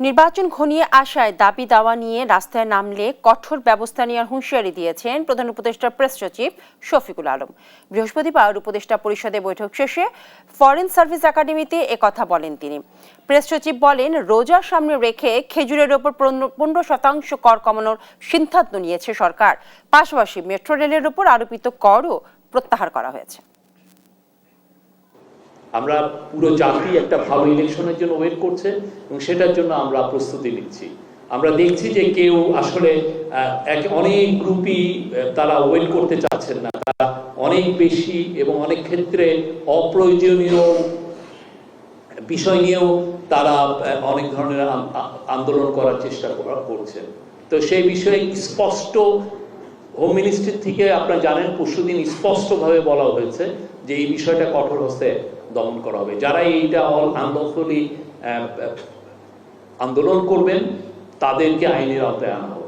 নির্বাচন ঘনিয়ে আসায় দাবি দাওয়া নিয়ে রাস্তায় নামলে কঠোর ব্যবস্থা নেওয়ার হুঁশিয়ারি দিয়েছেন প্রধান উপদেষ্টা প্রেস সচিব শফিকুল আলম। বৃহস্পতিবার উপদেষ্টা পরিষদে বৈঠক শেষে ফরেন সার্ভিস একাডেমিতে একথা বলেন তিনি। প্রেস সচিব বলেন, রোজার সামনে রেখে খেজুরের ওপর 15% কর কমানোর সিদ্ধান্ত নিয়েছে সরকার। পাশাপাশি মেট্রো রেলের ওপর আরোপিত করও প্রত্যাহার করা হয়েছে। আমরা পুরো জাতি একটা ভালো ইলেকশনের জন্য ওয়েট করছে এবং সেটার জন্য আমরা প্রস্তুতি নিচ্ছি। আমরা দেখছি যে কেউ আসলে অনেক গ্রুপই তারা ওয়েট করতে চাচ্ছেন না, তারা অনেক বেশি এবং অনেক ক্ষেত্রে অপ্রয়োজনীয় বিষয় নিয়েও তারা অনেক ধরনের আন্দোলন করার চেষ্টা করছেন। তো সেই বিষয়ে স্পষ্ট হোম মিনিস্ট্রি থেকে আপনারা জানেন পরশুদিন স্পষ্টভাবে বলা হয়েছে যে এই বিষয়টা কঠোর হস্তে দমন করা হবে। যারা এইটা আন্দোলন করবেন তাদেরকে আইনের আওতায় আনা হবে।